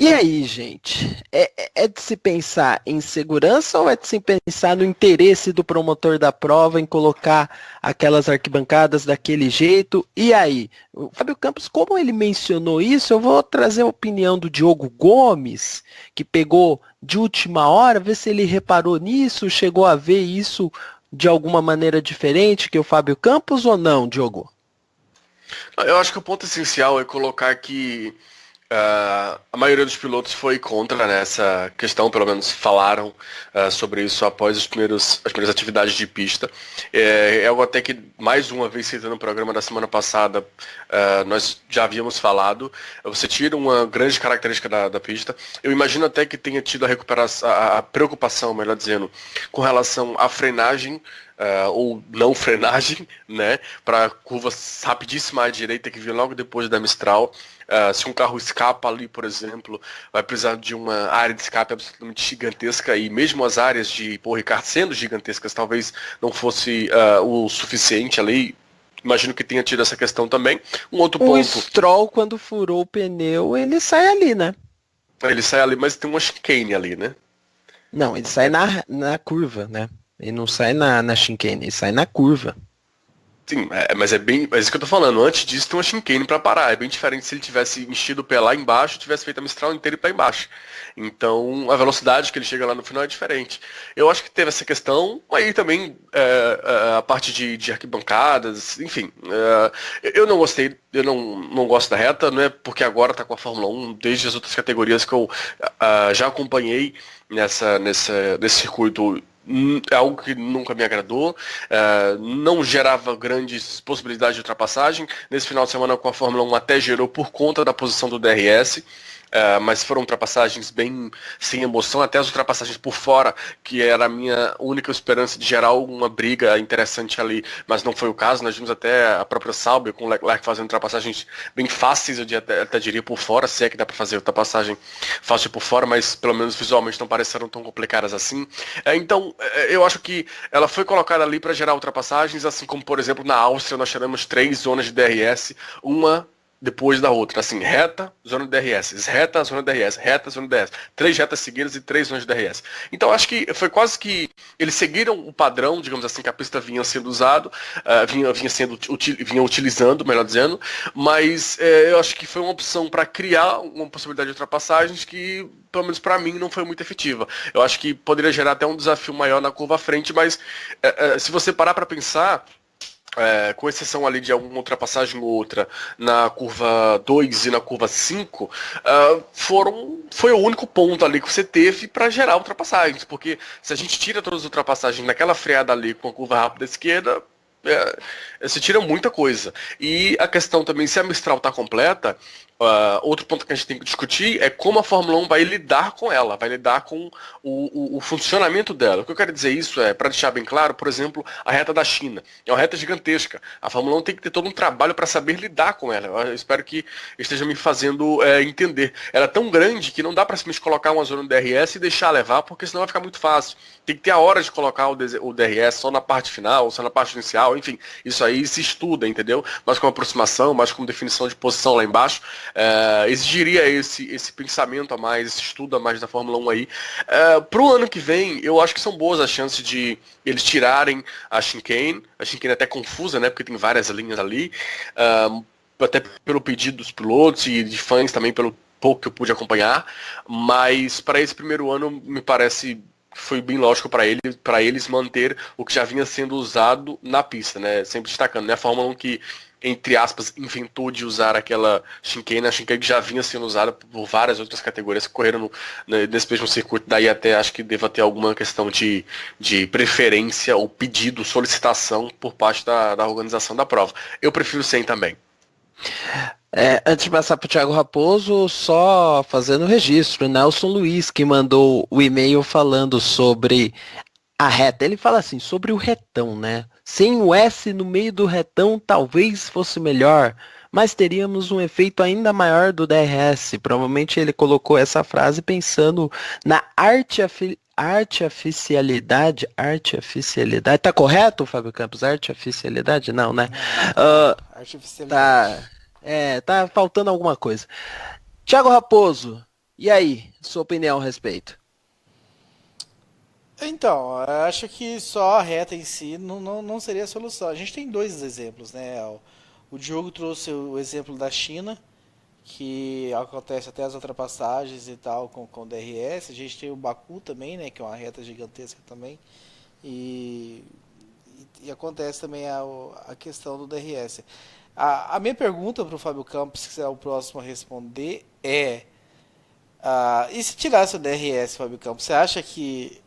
B: E aí, gente, é de se pensar em segurança ou é de se pensar no interesse do promotor da prova em colocar aquelas arquibancadas daquele jeito? E aí, o Fábio Campos, como ele mencionou isso, eu vou trazer a opinião do Diogo Gomes, que pegou de última hora, ver se ele reparou nisso, chegou a ver isso de alguma maneira diferente que o Fábio Campos ou não, Diogo?
D: Eu acho que o ponto essencial é colocar que a maioria dos pilotos foi contra nessa questão, pelo menos falaram sobre isso após as primeiras atividades de pista. É algo até que, mais uma vez, citando o programa da semana passada, nós já havíamos falado. Você tira uma grande característica da pista. Eu imagino até que tenha tido a preocupação, melhor dizendo, com relação à frenagem, ou não frenagem, né, para curva rapidíssima à direita que vem logo depois da Mistral. Se um carro escapa ali, por exemplo, vai precisar de uma área de escape absolutamente gigantesca, e mesmo as áreas de Paul Ricard sendo gigantescas, talvez não fosse o suficiente ali. Imagino que tenha tido essa questão também. Um outro ponto...
B: O Stroll, quando furou o pneu, ele sai ali, né?
D: Ele sai ali, mas tem uma chicane ali, né?
B: Não, ele sai na curva, né? Ele não sai na chicane, ele sai na curva.
D: Sim, mas é isso que eu tô falando. Antes disso tem uma chicane pra parar. É bem diferente se ele tivesse enchido o pé lá embaixo, tivesse feito a Mistral inteira e pra embaixo. Então a velocidade que ele chega lá no final é diferente. Eu acho que teve essa questão, aí também a parte de arquibancadas, enfim. Eu não gostei, eu não gosto da reta, não é porque agora tá com a Fórmula 1, desde as outras categorias que eu já acompanhei nesse circuito. É algo que nunca me agradou, não gerava grandes possibilidades de ultrapassagem. Nesse final de semana com a Fórmula 1 até gerou por conta da posição do DRS, mas foram ultrapassagens bem sem emoção, até as ultrapassagens por fora, que era a minha única esperança de gerar alguma briga interessante ali, mas não foi o caso. Nós vimos até a própria Sauber com o Leclerc fazendo ultrapassagens bem fáceis, eu até diria por fora, se é que dá para fazer ultrapassagem fácil por fora, mas pelo menos visualmente não pareceram tão complicadas assim. Então eu acho que ela foi colocada ali para gerar ultrapassagens, assim como, por exemplo, na Áustria nós tivemos 3 zonas de DRS, uma depois da outra, assim, reta, zona de DRS, reta, zona de DRS, reta, zona de DRS, 3 retas seguidas e 3 zonas de DRS. Então acho que foi quase que eles seguiram o padrão, digamos assim, que a pista vinha sendo usado, vinha utilizando, melhor dizendo, mas eu acho que foi uma opção para criar uma possibilidade de ultrapassagens que, pelo menos para mim, não foi muito efetiva. Eu acho que poderia gerar até um desafio maior na curva à frente, mas se você parar para pensar, com exceção ali de alguma ultrapassagem ou outra na curva 2 e na curva 5, foi o único ponto ali que você teve para gerar ultrapassagens, porque se a gente tira todas as ultrapassagens naquela freada ali com a curva rápida à esquerda, você tira muita coisa. E a questão também, se a Mistral está completa, outro ponto que a gente tem que discutir é como a Fórmula 1 vai lidar com ela, vai lidar com o funcionamento dela. O que eu quero dizer isso para deixar bem claro, por exemplo, a reta da China. É uma reta gigantesca. A Fórmula 1 tem que ter todo um trabalho para saber lidar com ela. Eu espero que esteja me fazendo entender. Ela é tão grande que não dá para simplesmente colocar uma zona no DRS e deixar levar, porque senão vai ficar muito fácil. Tem que ter a hora de colocar o DRS só na parte final, só na parte inicial, enfim. Isso aí se estuda, entendeu? Mas com aproximação, mais com definição de posição lá embaixo. Exigiria esse pensamento a mais, esse estudo a mais da Fórmula 1 aí. Pro ano que vem, eu acho que são boas as chances de eles tirarem a chicane é até confusa, né, porque tem várias linhas ali, até pelo pedido dos pilotos e de fãs também, pelo pouco que eu pude acompanhar, mas para esse primeiro ano me parece que foi bem lógico para eles manter o que já vinha sendo usado na pista, né, sempre destacando, né, a Fórmula 1 que, entre aspas, inventou de usar aquela chicane, a chicane que já vinha sendo usada por várias outras categorias que correram nesse mesmo circuito, daí até acho que deva ter alguma questão de preferência ou pedido, solicitação por parte da organização da prova. Eu prefiro sem também.
B: Antes de passar para o Thiago Raposo, só fazendo o registro, Nelson Luiz que mandou o e-mail falando sobre a reta. Ele fala assim, sobre o retão, né? Sem o S no meio do retão talvez fosse melhor, mas teríamos um efeito ainda maior do DRS. Provavelmente ele colocou essa frase pensando na artificialidade. Tá correto, Fábio Campos? Artificialidade? Não, né?
C: Artificialidade.
B: Tá faltando alguma coisa. Thiago Raposo, e aí? Sua opinião a respeito?
C: Então, eu acho que só a reta em si não seria a solução. A gente tem dois exemplos, né? O Diogo trouxe o exemplo da China, que acontece até as ultrapassagens e tal com DRS. A gente tem o Baku também, né? Que é uma reta gigantesca também. E acontece também a questão do DRS. A minha pergunta para o Fábio Campos, que será o próximo a responder, é... e se tirasse o DRS, Fábio Campos, você acha que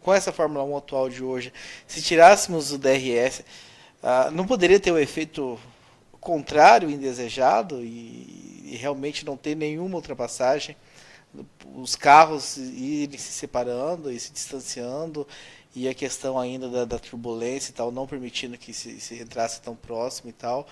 C: com essa Fórmula 1 atual de hoje, se tirássemos o DRS, não poderia ter o efeito contrário, indesejado, e realmente não ter nenhuma ultrapassagem, os carros irem se separando e se distanciando, e a questão ainda da turbulência e tal, não permitindo que se entrasse tão próximo e tal.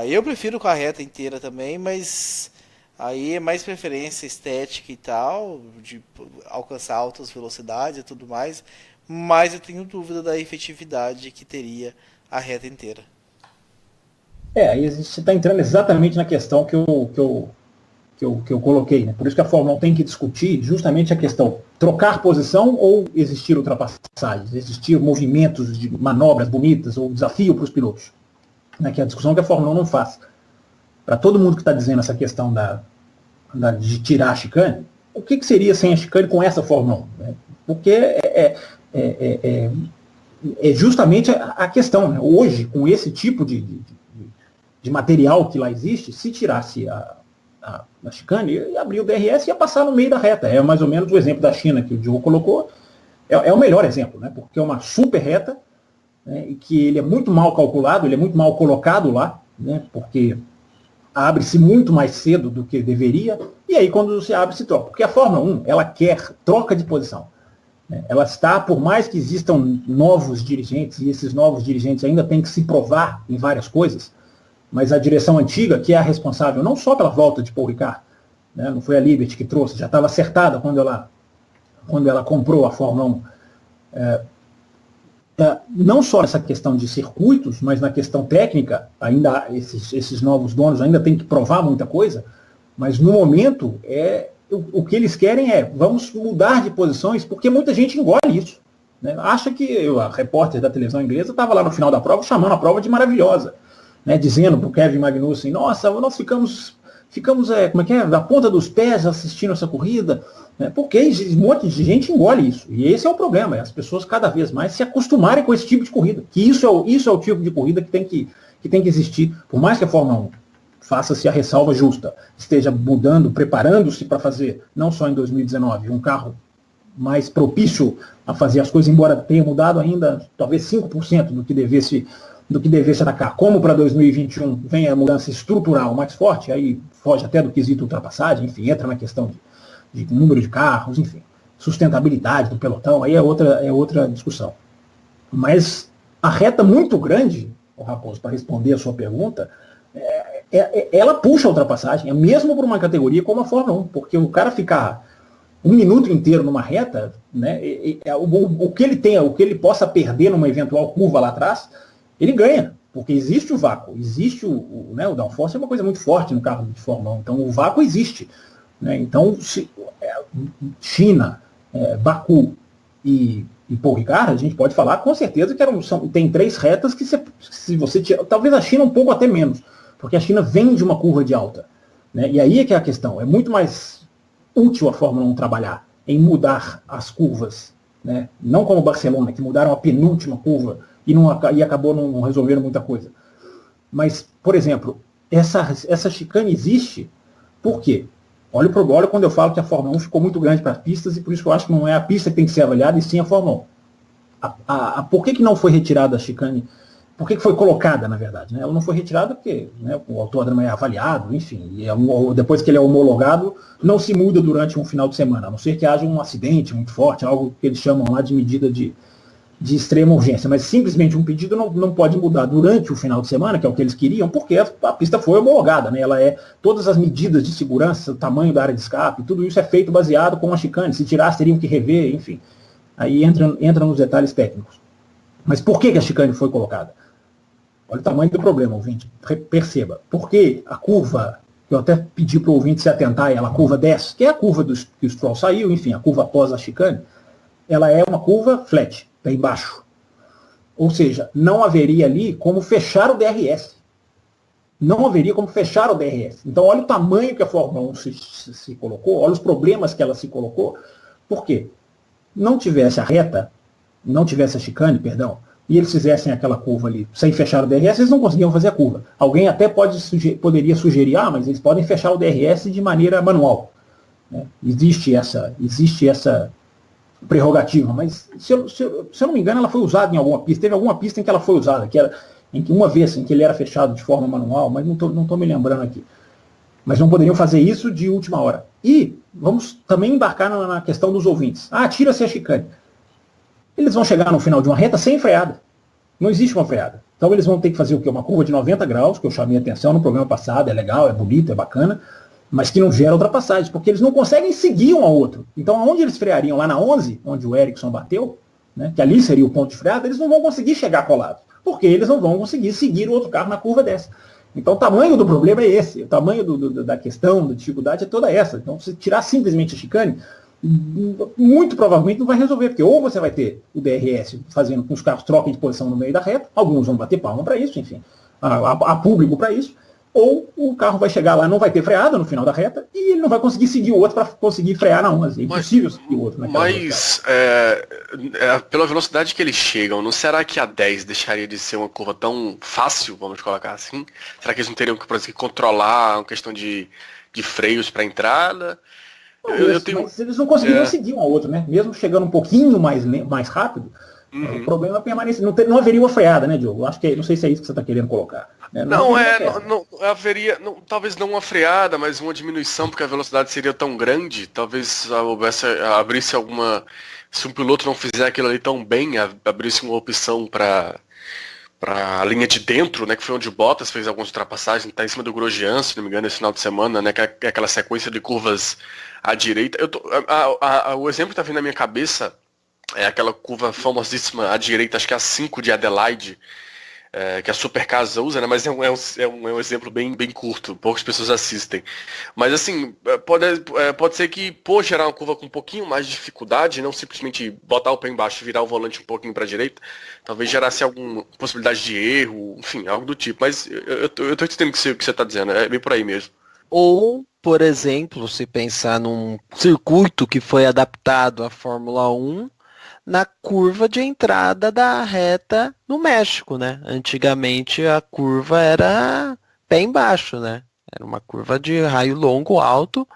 C: Eu prefiro com a reta inteira também, mas aí é mais preferência estética e tal, de alcançar altas velocidades e tudo mais, mas eu tenho dúvida da efetividade que teria a reta inteira.
E: Aí você está entrando exatamente na questão que eu coloquei, né? Por isso que a Fórmula 1 tem que discutir justamente a questão trocar posição ou existir ultrapassagens, existir movimentos de manobras bonitas ou desafio para os pilotos, né? Que é a discussão que a Fórmula 1 não faz. Para todo mundo que está dizendo essa questão de tirar a chicane, o que seria sem a chicane com essa Fórmula 1? Né? Porque é justamente a questão, né? Hoje, com esse tipo de material que lá existe, se tirasse a chicane, e abrir o DRS, ia passar no meio da reta. É mais ou menos o exemplo da China que o Diogo colocou, é o melhor exemplo, né? Porque é uma super reta, né? E que ele é muito mal calculado, ele é muito mal colocado lá, né? Porque abre-se muito mais cedo do que deveria, e aí quando se abre, se troca. Porque a Fórmula 1, ela quer troca de posição. Né? Ela está, por mais que existam novos dirigentes, e esses novos dirigentes ainda têm que se provar em várias coisas, mas a direção antiga, que é a responsável não só pela volta de Paul Ricard, né? Não foi a Liberty que trouxe, já estava acertada quando ela comprou a Fórmula 1. Não só nessa questão de circuitos, mas na questão técnica, ainda esses novos donos ainda têm que provar muita coisa, mas no momento o que eles querem vamos mudar de posições, porque muita gente engole isso. Né? Acha que a repórter da televisão inglesa estava lá no final da prova chamando a prova de maravilhosa, né? Dizendo para o Kevin Magnussen, nossa, nós ficamos da ponta dos pés assistindo essa corrida, né? Porque um monte de gente engole isso. E esse é o problema, as pessoas cada vez mais se acostumarem com esse tipo de corrida. Que isso é o tipo de corrida que tem que existir. Por mais que a Fórmula 1 faça-se a ressalva justa, esteja mudando, preparando-se para fazer, não só em 2019, um carro mais propício a fazer as coisas, embora tenha mudado ainda talvez 5% do que devesse atacar. Como para 2021 vem a mudança estrutural mais forte, aí foge até do quesito ultrapassagem, enfim, entra na questão de número de carros, enfim, sustentabilidade do pelotão, aí é outra discussão. Mas a reta muito grande, Raposo, para responder a sua pergunta, ela puxa a ultrapassagem, mesmo por uma categoria como a Fórmula 1, porque o cara ficar um minuto inteiro numa reta, né, o que ele possa perder numa eventual curva lá atrás, ele ganha, porque existe o vácuo, existe o downforce é uma coisa muito forte no carro de Fórmula 1, então o vácuo existe. Né? Então, China, Baku e Paul Ricard, a gente pode falar com certeza que tem 3 retas que se você tira, talvez a China um pouco até menos, porque a China vem de uma curva de alta. Né? E aí é que é a questão, é muito mais útil a Fórmula 1 trabalhar em mudar as curvas, né? Não como Barcelona, que mudaram a penúltima curva e acabou não resolvendo muita coisa. Mas, por exemplo, essa chicane existe por quê? Olha quando eu falo que a Fórmula 1 ficou muito grande para as pistas, e por isso que eu acho que não é a pista que tem que ser avaliada, e sim a Fórmula 1. Por que não foi retirada a chicane? Por que foi colocada, na verdade? Né? Ela não foi retirada porque, né, o autódromo é avaliado, enfim, e depois que ele é homologado, não se muda durante um final de semana, a não ser que haja um acidente muito forte, algo que eles chamam lá de medida de de extrema urgência, mas simplesmente um pedido não pode mudar durante o final de semana, que é o que eles queriam, porque a pista foi homologada, né? Todas as medidas de segurança, o tamanho da área de escape, tudo isso é feito baseado com a chicane. Se tirasse, teriam que rever, enfim. Aí entra nos detalhes técnicos. Mas por que a chicane foi colocada? Olha o tamanho do problema, ouvinte. Perceba. Porque a curva, eu até pedi para o ouvinte se atentar, a curva 10, que é a curva que o Stroll saiu, enfim, a curva após a chicane, ela é uma curva flat, bem baixo. Ou seja, não haveria ali como fechar o DRS. Não haveria como fechar o DRS. Então, olha o tamanho que a Fórmula 1 se colocou, olha os problemas que ela se colocou. Por quê? Não tivesse a reta, não tivesse a chicane, perdão, e eles fizessem aquela curva ali sem fechar o DRS, eles não conseguiam fazer a curva. Alguém até poderia sugerir, mas eles podem fechar o DRS de maneira manual. Né? Existe essa prerrogativa, mas se eu não me engano, ela foi usada em alguma pista. Teve alguma pista em que ela foi usada, uma vez em que ele era fechado de forma manual, mas não estou me lembrando aqui. Mas não poderiam fazer isso de última hora. E vamos também embarcar na questão dos ouvintes. Tira-se a chicane. Eles vão chegar no final de uma reta sem freada. Não existe uma freada. Então eles vão ter que fazer o quê? Uma curva de 90 graus, que eu chamei a atenção no programa passado, é legal, é bonito, é bacana, mas que não gera ultrapassagem, porque eles não conseguem seguir um ao outro. Então aonde eles freariam? Lá na 11, onde o Ericsson bateu, né, que ali seria o ponto de freada, eles não vão conseguir chegar colados, porque eles não vão conseguir seguir o outro carro na curva dessa. Então o tamanho do problema é esse, o tamanho da questão, da dificuldade é toda essa. Então se tirar simplesmente a chicane, muito provavelmente não vai resolver, porque ou você vai ter o DRS fazendo com que os carros troquem de posição no meio da reta, alguns vão bater palma para isso, enfim, há público para isso, ou o carro vai chegar lá, não vai ter freada no final da reta, e ele não vai conseguir seguir o outro para conseguir frear na 11. É impossível seguir o outro naquela
D: pela velocidade que eles chegam, não será que a 10 deixaria de ser uma curva tão fácil, vamos colocar assim? Será que eles não teriam que, por exemplo, controlar uma questão de freios para entrada?
E: Mas eles não conseguiriam seguir um ao outro, né? Mesmo chegando um pouquinho mais rápido, o problema permanece. Não haveria uma freada, né, Diogo? Acho que não sei se é isso que você está querendo colocar. Né?
D: Não haveria, talvez não uma freada, mas uma diminuição, porque a velocidade seria tão grande, talvez abrisse alguma. Se um piloto não fizer aquilo ali tão bem, abrisse uma opção para a linha de dentro, né, que foi onde o Bottas fez algumas ultrapassagens, está em cima do Grosjean, se não me engano, esse final de semana, né, que é aquela sequência de curvas à direita. O exemplo que está vindo na minha cabeça é aquela curva famosíssima à direita, acho que é a 5 de Adelaide, que a Supercasa usa, né, mas é um exemplo bem curto, poucas pessoas assistem. Mas assim, pode ser que por gerar uma curva com um pouquinho mais de dificuldade, não simplesmente botar o pé embaixo e virar o volante um pouquinho para a direita, talvez gerasse alguma possibilidade de erro, enfim, algo do tipo. Mas eu tô entendendo o que você está dizendo, é bem por aí mesmo.
B: Ou, por exemplo, se pensar num circuito que foi adaptado à Fórmula 1, na curva de entrada da reta no México, né? Antigamente a curva era pé embaixo, né? Era uma curva de raio longo, alto,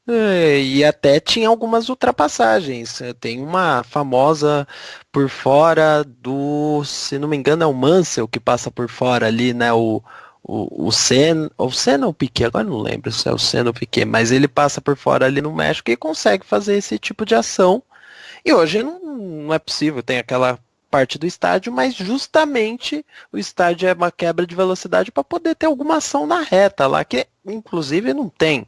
B: e até tinha algumas ultrapassagens. Tem uma famosa por fora se não me engano é o Mansell que passa por fora ali, né? O Senna ou o Piquet, agora não lembro se é o Senna ou o Piquet, mas ele passa por fora ali no México e consegue fazer esse tipo de ação. E hoje não é possível, tem aquela parte do estádio, mas justamente o estádio é uma quebra de velocidade para poder ter alguma ação na reta lá, que inclusive não tem.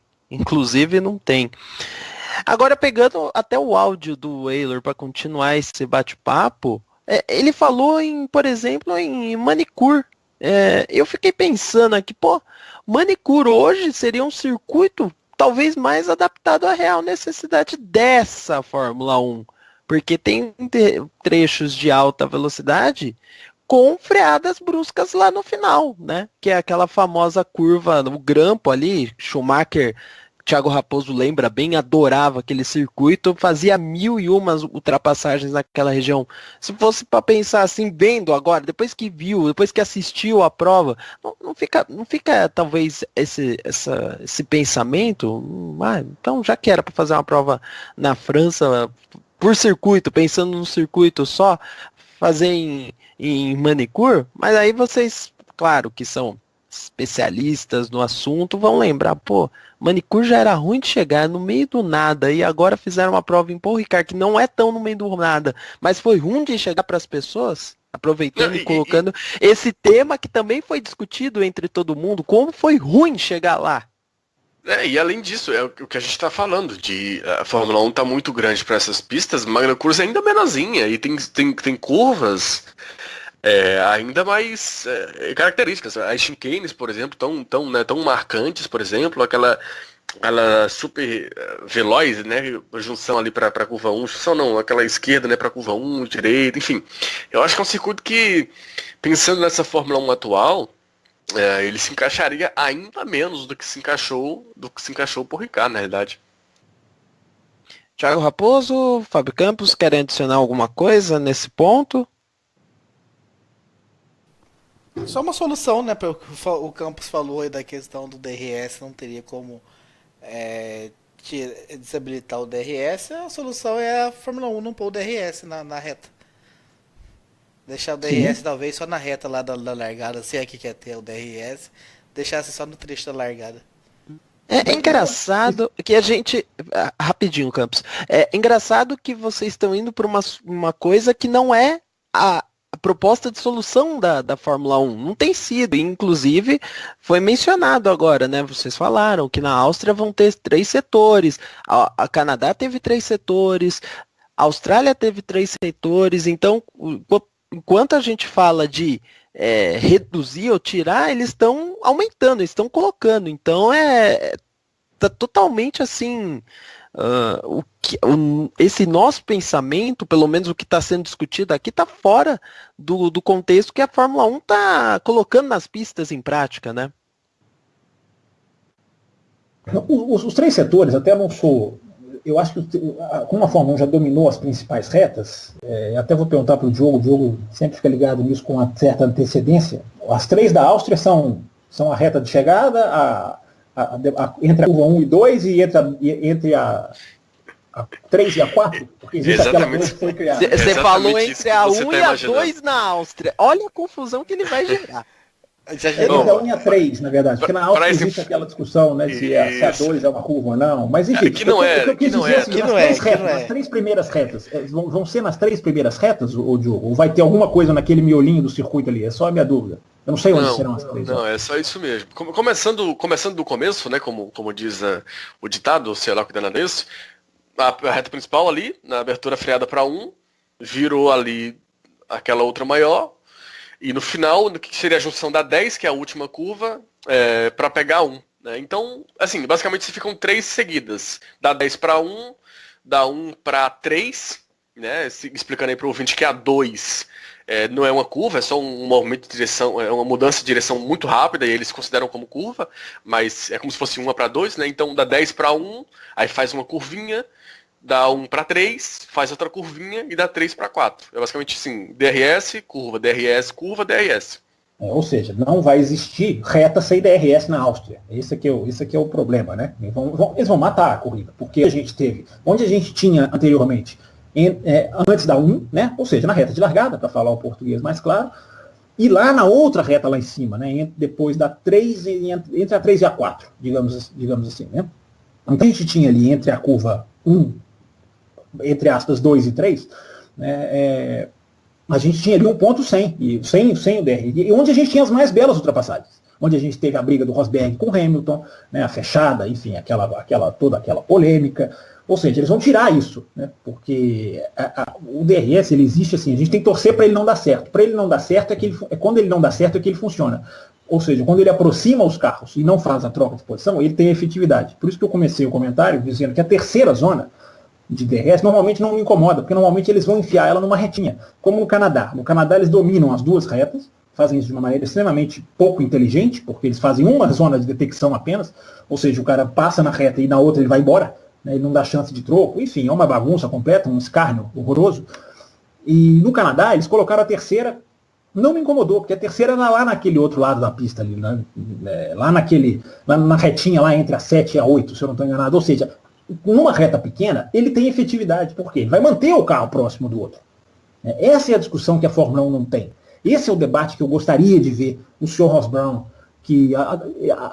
B: Agora, pegando até o áudio do Weylor para continuar esse bate-papo, ele falou, por exemplo, em manicure. Eu fiquei pensando aqui, manicure hoje seria um circuito talvez mais adaptado à real necessidade dessa Fórmula 1. Porque tem trechos de alta velocidade com freadas bruscas lá no final, né? Que é aquela famosa curva, o grampo ali, Schumacher, Thiago Raposo lembra bem, adorava aquele circuito, fazia 1001 ultrapassagens naquela região. Se fosse para pensar assim, vendo agora, depois que viu, depois que assistiu a prova, não fica talvez esse pensamento, então já que era para fazer uma prova na França por circuito, pensando no circuito só, fazer em manicure, mas aí vocês, claro que são especialistas no assunto vão lembrar, pô, Manicure já era ruim de chegar no meio do nada e agora fizeram uma prova em Paul Ricard que não é tão no meio do nada, mas foi ruim de chegar para as pessoas, aproveitando e colocando esse tema que também foi discutido entre todo mundo, como foi ruim chegar lá.
D: E além disso, é o que a gente está falando, a Fórmula 1 tá muito grande para essas pistas, Magna Cursa é ainda menorzinha, e tem curvas ainda mais características. As chicanes, por exemplo, tão marcantes, por exemplo, aquela super veloz, né, junção ali para curva 1, junção não, aquela esquerda, né, para curva 1, direita, enfim. Eu acho que é um circuito que, pensando nessa Fórmula 1 atual, ele se encaixaria ainda menos do que se encaixou por Ricard, na realidade.
B: Thiago Raposo, Fábio Campos, querem adicionar alguma coisa nesse ponto?
C: Só uma solução, né? O Campos falou aí da questão do DRS, não teria como desabilitar o DRS. A solução é a Fórmula 1 não pôr o DRS na reta. Deixar o DRS talvez só na reta lá da largada, se é que quer ter o DRS, deixasse só no trecho da largada.
B: É engraçado que a gente... Rapidinho, Campos. É engraçado que vocês estão indo por uma coisa que não é a proposta de solução da Fórmula 1. Não tem sido. Inclusive, foi mencionado agora, né? Vocês falaram que na Áustria vão ter 3 setores. A Canadá teve 3 setores. A Austrália teve 3 setores. Então, enquanto a gente fala de reduzir ou tirar, eles estão aumentando, eles estão colocando. Então tá totalmente assim. Esse nosso pensamento, pelo menos o que está sendo discutido aqui, está fora do contexto que a Fórmula 1 está colocando nas pistas em prática, né?
E: Os 3 setores, até não sou... Eu acho que como a Fórmula 1 já dominou as principais retas, até vou perguntar para o Diogo sempre fica ligado nisso com uma certa antecedência. As 3 da Áustria são a reta de chegada, entre a curva 1 e 2 e entre a 3 e a 4, porque existe aquela coisa que foi criada.
B: Você falou entre a 1 e a 2 na Áustria. Olha a confusão que ele vai gerar.
E: Entre a 1 e a 3, na verdade, porque na Áustria existe aquela discussão, né, se a 2 é uma curva ou não, mas enfim, nas 3 primeiras retas, vão ser nas 3 primeiras retas, ou vai ter alguma coisa naquele miolinho do circuito ali? É só a minha dúvida. Eu não sei onde serão as 3.
D: Não, é só isso mesmo. Começando do começo, né, como diz o ditado, sei lá o que dá isso, a reta principal ali, na abertura freada para 1, virou ali aquela outra maior, e no final, que seria a junção da 10, que é a última curva, para pegar 1. Né? Então, assim, basicamente se ficam 3 seguidas. Da 10 para 1, da 1 para 3, né? Explicando aí para o ouvinte que a 2 não é uma curva, é só um movimento de direção, é uma mudança de direção muito rápida, e eles consideram como curva, mas é como se fosse 1 para 2, né? Então da 10 para 1, aí faz uma curvinha, dá 1 para 3, faz outra curvinha e dá 3 para 4. É basicamente assim, DRS, curva, DRS.
E: Ou seja, não vai existir reta sem DRS na Áustria. Esse aqui é o problema, né? Eles vão matar a corrida, porque a gente teve, onde a gente tinha anteriormente, antes da 1, né? Ou seja, na reta de largada, para falar o português mais claro, e lá na outra reta lá em cima, né? Depois da 3, entre a 3 e a 4, digamos assim, né? Então a gente tinha ali entre a curva 1, entre aspas, 2 e 3, né, a gente tinha ali um ponto sem o DRS, e onde a gente tinha as mais belas ultrapassagens, onde a gente teve a briga do Rosberg com o Hamilton, né, a fechada, enfim, toda aquela polêmica, ou seja, eles vão tirar isso, né, porque o DRS, ele existe assim, a gente tem que torcer para ele não dar certo, para ele não dar certo quando ele não dá certo é que ele funciona. Ou seja, quando ele aproxima os carros e não faz a troca de posição, ele tem efetividade. Por isso que eu comecei o comentário dizendo que a terceira zona de DRS normalmente não me incomoda, porque normalmente eles vão enfiar ela numa retinha, como no Canadá. No Canadá eles dominam as 2 retas, fazem isso de uma maneira extremamente pouco inteligente, porque eles fazem uma zona de detecção apenas, ou seja, o cara passa na reta e na outra ele vai embora, né, ele não dá chance de troco, enfim, é uma bagunça completa, um escárnio horroroso. E no Canadá eles colocaram a terceira, não me incomodou, porque a terceira era lá naquele outro lado da pista, ali, né, lá na retinha lá entre a 7 e a 8, se eu não estou enganado, ou seja, numa reta pequena, ele tem efetividade, porque ele vai manter o carro próximo do outro. Essa é a discussão que a Fórmula 1 não tem. Esse é o debate que eu gostaria de ver o Sr. Ross Brown,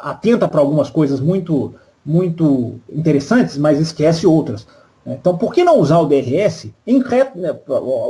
E: atenta para algumas coisas muito, muito interessantes, mas esquece outras. Então, por que não usar o DRS em reta, né,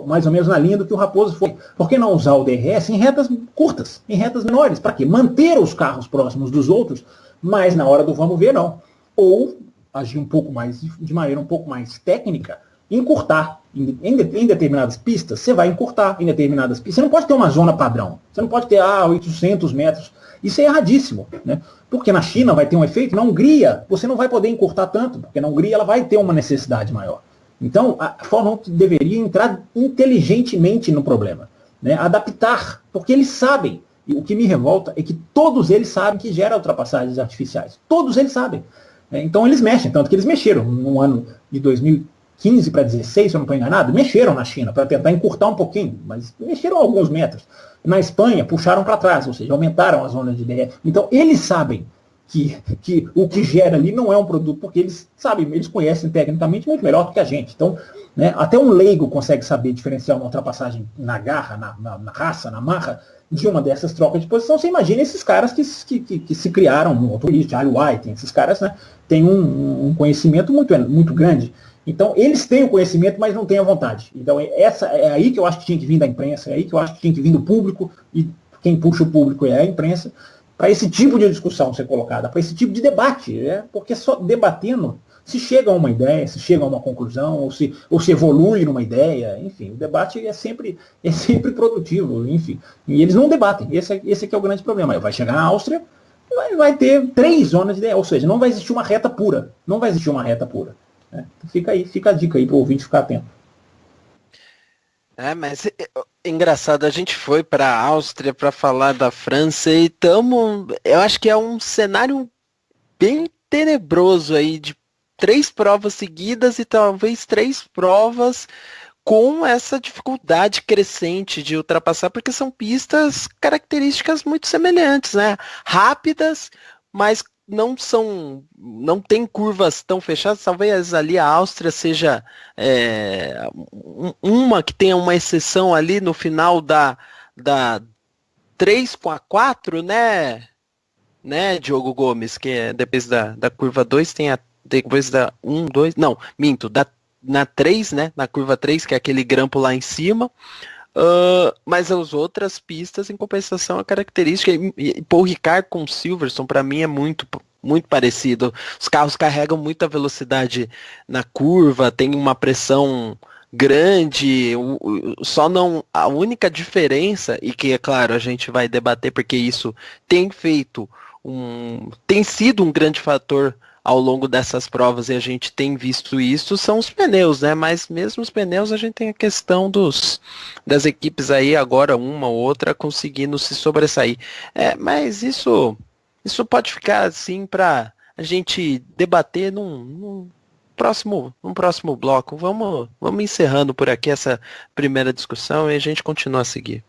E: mais ou menos na linha do que o Raposo foi? Por que não usar o DRS em retas curtas, em retas menores? Para quê? Manter os carros próximos dos outros, mas na hora do vamos ver, não. Ou agir um pouco mais, de maneira um pouco mais técnica, encurtar. Em determinadas pistas, você vai encurtar em determinadas pistas. Você não pode ter uma zona padrão. Você não pode ter 800 metros. Isso é erradíssimo, né? Porque na China vai ter um efeito, na Hungria você não vai poder encurtar tanto, porque na Hungria ela vai ter uma necessidade maior. Então a Fórmula 1 deveria entrar inteligentemente no problema, né? Adaptar, porque eles sabem, e o que me revolta é que todos eles sabem que gera ultrapassagens artificiais. Todos eles sabem. Então eles mexem, tanto que eles mexeram no ano de 2015 para 2016, se eu não estou enganado, mexeram na China para tentar encurtar um pouquinho, mas mexeram alguns metros. Na Espanha, puxaram para trás, ou seja, aumentaram as zonas de DRS. Então, eles sabem que o que gera ali não é um produto, porque eles sabem, eles conhecem tecnicamente muito melhor do que a gente. Então, né, até um leigo consegue saber diferenciar uma ultrapassagem na garra, na raça, na marra, de uma dessas trocas de posição. Você imagina esses caras que se criaram no motorista, Ali White, esses caras, né, têm um conhecimento muito grande. Então, eles têm o conhecimento, mas não têm a vontade. Então, é aí que eu acho que tinha que vir da imprensa, é aí que eu acho que tinha que vir do público, e quem puxa o público é a imprensa, para esse tipo de discussão ser colocada, para esse tipo de debate. Porque só debatendo se chega a uma ideia, se chega a uma conclusão, ou se evolui numa ideia, enfim, o debate é sempre produtivo, enfim. E eles não debatem, esse aqui é o grande problema. Vai chegar na Áustria, vai ter 3 zonas de ideia, ou seja, não vai existir uma reta pura. Não vai existir uma reta pura. Fica a dica aí para o ouvinte ficar atento.
B: Mas engraçado, a gente foi para a Áustria para falar da França e eu acho que é um cenário bem tenebroso aí, de 3 provas seguidas e talvez 3 provas com essa dificuldade crescente de ultrapassar, porque são pistas características muito semelhantes, né? Rápidas, mas não tem curvas tão fechadas. Talvez ali a Áustria seja uma que tenha uma exceção ali no final da 3 com a 4, né, Diogo Gomes, que é depois da curva 2 tem depois da 1, 2, não, minto, na 3, né, na curva 3, que é aquele grampo lá em cima. Mas as outras pistas, em compensação, a característica, e Paul Ricard com Silverstone, para mim, é muito, muito parecido. Os carros carregam muita velocidade na curva, tem uma pressão grande, a única diferença, e que, é claro, a gente vai debater, porque isso tem sido um grande fator ao longo dessas provas, e a gente tem visto isso, são os pneus, né? Mas mesmo os pneus, a gente tem a questão das equipes aí, agora uma ou outra, conseguindo se sobressair. Mas isso pode ficar assim para a gente debater num próximo bloco. Vamos encerrando por aqui essa primeira discussão e a gente continua a seguir.